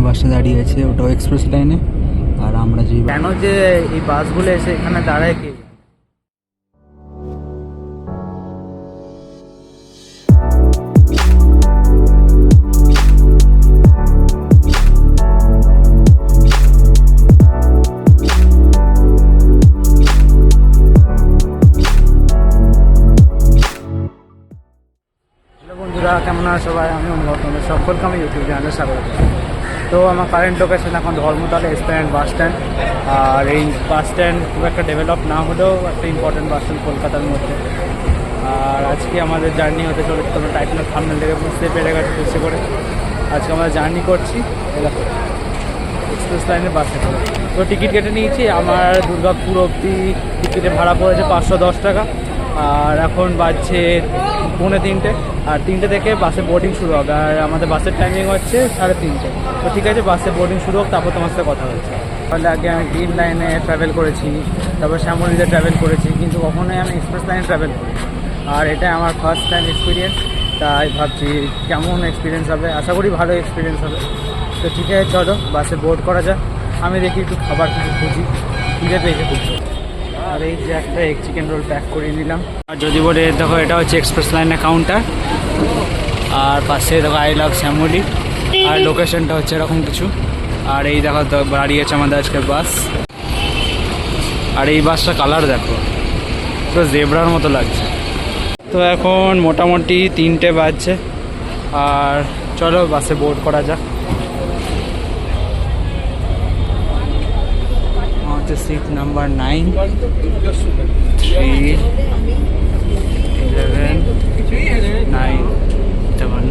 বাসটা দাঁড়িয়ে আছে, ওটাও এক্সপ্রেস লাইনে। আর আমরা যে কেন যে এই বাসগুলো এসে এখানে দাঁড়ায় কি বন্ধুরা, কেমন আছে সবাই? আমি অনুভব, তোমাদের সকলকে আমি ইউটিউব চ্যানেলে স্বাগত। তো আমার কারেন্ট লোকেশন এখন ধর্মতলা এসপ্ল্যানেড বাস স্ট্যান্ড। আর এই বাস স্ট্যান্ড খুব একটা ডেভেলপ না হলেও একটা ইম্পর্টেন্ট বাস স্ট্যান্ড কলকাতার মধ্যে। আর আজকে আমাদের জার্নি হতে চলেছে, তোমরা টাইটেলের থাম্বনেল থেকে বুঝতে পেরে গেছে বুঝতে করে। আজকে আমরা জার্নি করছি এক্সপ্রেস লাইনের বাসে করে। তো টিকিট কেটে নিয়েছি। আমার দুর্গাপুর অবধি টিকিটের ভাড়া পড়েছে 510 টাকা। আর এখন বাজছে 2:45, আর 3টে থেকে বাসে বোর্ডিং শুরু হবে। আর আমাদের বাসের টাইমিং হচ্ছে 3:30। তো ঠিক আছে, বাসে বোর্ডিং শুরু হোক, তারপর তোমার সাথে কথা হচ্ছে। তাহলে আগে আমি গ্রিন লাইনে ট্রাভেল করেছি, তারপর শ্যামলীতে ট্রাভেল করেছি, কিন্তু কখনোই আমি এক্সপ্রেস লাইনে ট্রাভেল করি। আর এটা আমার ফার্স্ট টাইম এক্সপিরিয়েন্স, তাই ভাবছি কেমন এক্সপিরিয়েন্স হবে। আশা করি ভালো এক্সপিরিয়েন্স হবে। তো ঠিক আছে, চলো বাসে বোর্ড করা যাক। আমি দেখি একটু খাবার কিছু খুঁজি, খিদে পেয়েছে খুব। আর এই যে একটা এগ চিকেন রোল প্যাক করে নিলাম। আর যদি বলে দেখো, এটা হচ্ছে এক্সপ্রেস লাইনের কাউন্টার। আর পাশে দেখো আই লাভ শ্যামলী। আর লোকেশনটা হচ্ছে এরকম কিছু। আর এই দেখো তো দাঁড়িয়েছে আমাদের আজকের বাস। আর এই বাসটা কালার দেখো, তো জেব্রার মতো লাগছে। তো এখন মোটামুটি 3টে বাজছে। আর চলো বাসে বোর্ড করা যাক। হচ্ছে সিট নাম্বার 9, 3, 11,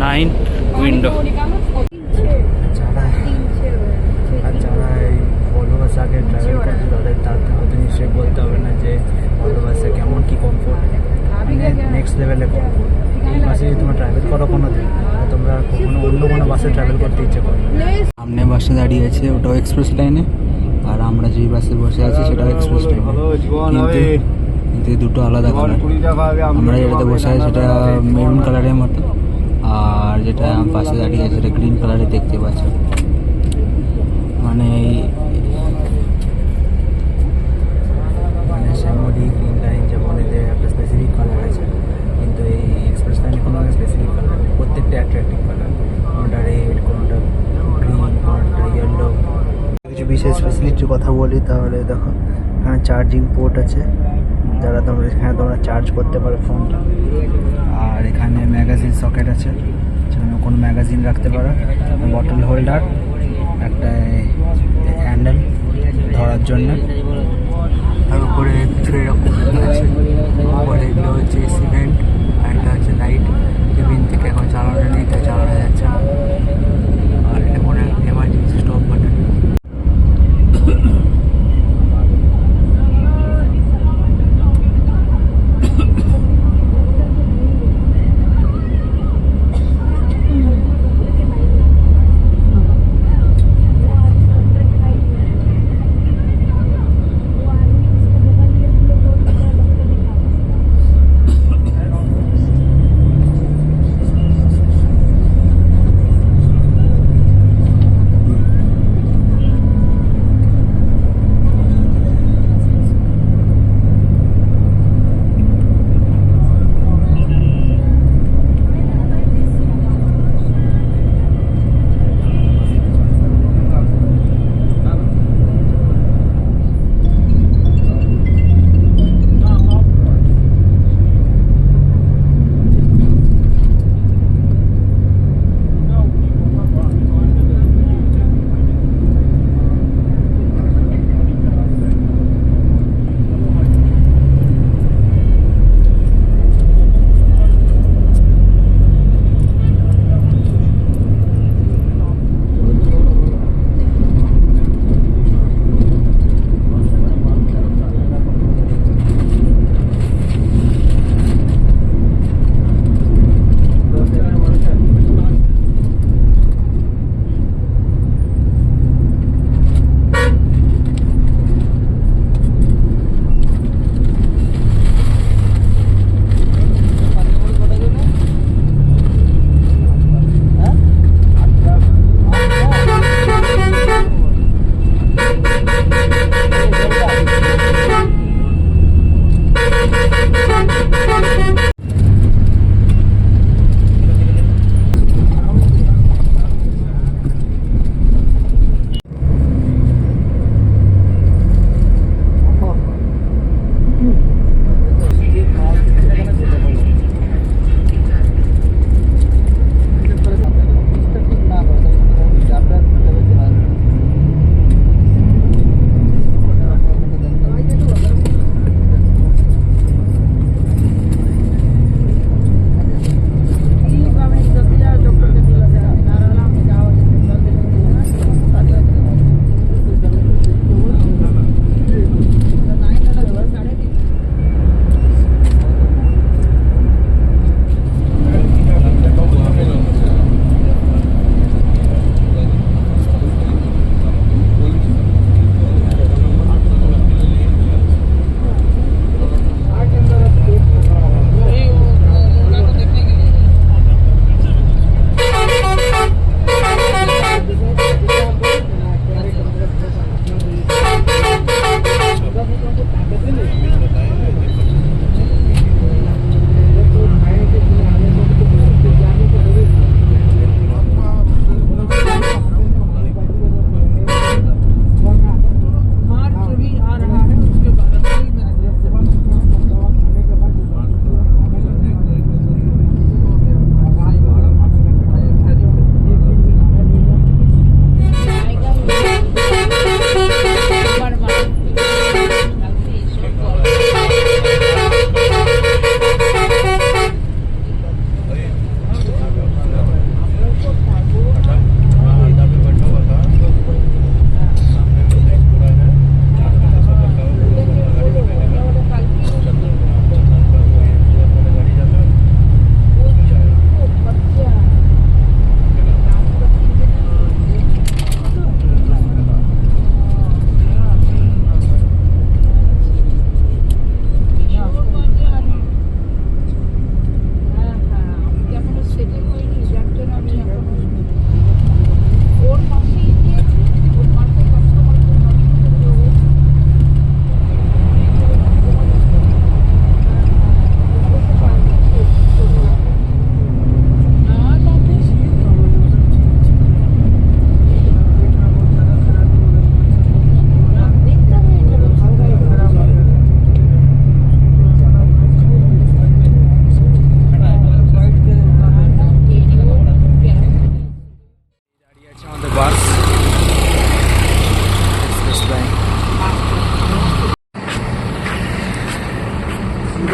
9 উইন্ডো। যারা এই ভলভো বাসে আগে ট্রাভেল করছে তাদের হয়তো নিশ্চয়ই বলতে হবে না যে ভলভো বাসে কেমন কী কমফোর্ট, নেক্সট লেভেলে কমফোর্ট। এই বাসে যদি তোমরা ট্রাভেল করো কোনো দিন, তোমরা কখনো অন্য কোনো বাসে ট্রাভেল করতে ইচ্ছে করো। সামনে বাসটা দাঁড়িয়ে আছে, ওটাও এক্সপ্রেস লাইনে। আর আমরা যেই বাসে বসে আছি সেটাও এক্সপ্রেস লাইনে, কিন্তু দুটো আলাদা কালার। আমরা যেটাতে বসে আছি সেটা মেরুন কালারের মতো, আর যেটা পাশে দাঁড়িয়ে আছে সেটা গ্রিন কালারে দেখতে পাচ্ছ। মানে শ্যামলী গ্রিন লাইন যেমন এদের একটা স্পেসিফিক কালার আছে, কিন্তু এই এক্সপ্রেস লাইনে কোনো স্পেসিফিক কালার নেই। প্রত্যেকটা অ্যাট্রাক্টিভ কালার, কোনোটা রেড, কোনোটা গ্রিন, কোনোটা ইয়েলো। কিছু বিশেষ ফেসিলিটির কথা বলি তাহলে দেখো, এখানে চার্জিং পোর্ট আছে, যারা এখানে তোমরা চার্জ করতে পারো ফোনটা। আর এখানে ম্যাগাজিন সকেট আছে, যেখানে কোনো ম্যাগাজিন রাখতে পারো। বটল হোল্ডার, একটা হ্যান্ডেল ধরার জন্য। আর উপরে কিছু এরকম আছে, উপরে এগুলো হচ্ছে সিমেন্ট। আর এটা হচ্ছে লাইট, কেবিন থেকে এখন চালানো নেই, তাই চালানো যাচ্ছে না। আর এটা কোনো এমার্জেন্সি স্টপ বাটন।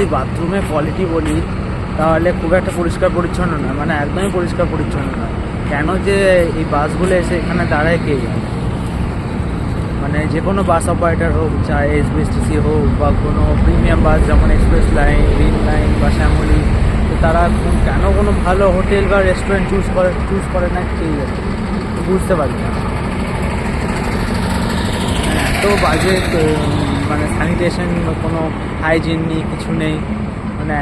যদি বাথরুমে কোয়ালিটি বলি তাহলে খুব একটা পরিষ্কার পরিচ্ছন্ন নয়, মানে একদমই পরিষ্কার পরিচ্ছন্ন নয়। কেন যে এই বাসগুলো এসে এখানে দাঁড়ায় কে জানে। মানে যে কোনো বাস অপারেটার হোক, চাहे এসবিএসটিসি হোক বা কোনো প্রিমিয়াম বাস যেমন এক্সপ্রেস লাইন, গ্রিন লাইন বা শ্যামলী, তো তারা কেন কোনো ভালো হোটেল বা রেস্টুরেন্ট চুজ করে না কে জানে, বুঝতে পারি না। এত বাজে, মানে স্যানিটেশন, কোনো হাইজিন নেই, কিছু নেই, মানে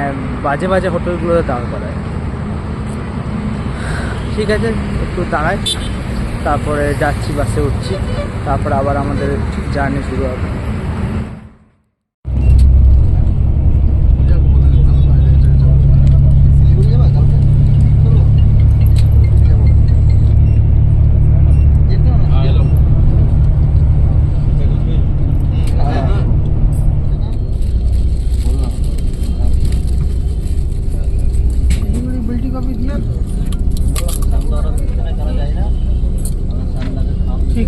বাজে বাজে হোটেলগুলোতে দাঁড় করায়। ঠিক আছে, একটু দাঁড়ায়, তারপরে যাচ্ছি, বাসে উঠছি, তারপরে আবার আমাদের জার্নি শুরু হবে। ঠিক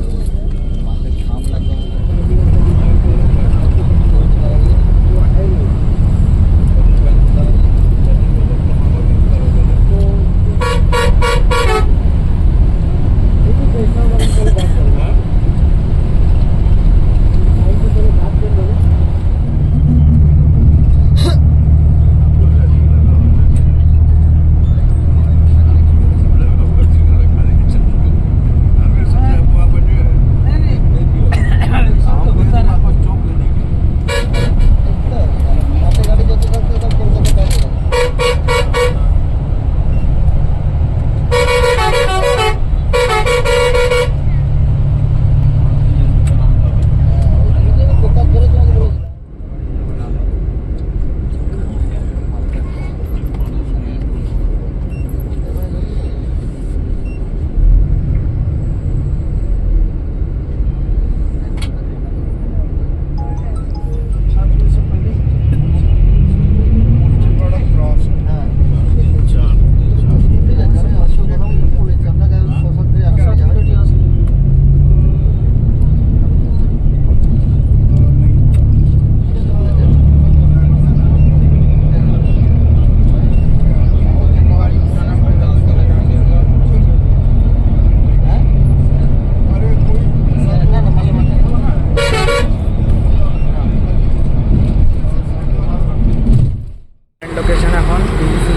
লোকেশন এখন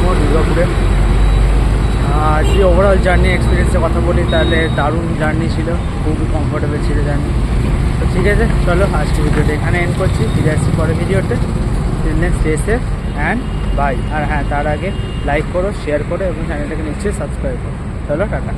মোড়, দুর্গাপুরে। আর যদি ওভারঅল জার্নি এক্সপিরিয়েন্সের কথা বলি তাহলে দারুণ জার্নি ছিল, খুবই কমফোর্টেবল ছিল জার্নি। তো ঠিক আছে, চলো আজকে ভিডিওটা এখানে এন্ড করছি, ফিরে আসছি পরে ভিডিওতে। Stay safe and bye. আর হ্যাঁ, তার আগে লাইক করো, শেয়ার করো এবং চ্যানেলটাকে নিশ্চয়ই সাবস্ক্রাইব করো। চলো, টাটা।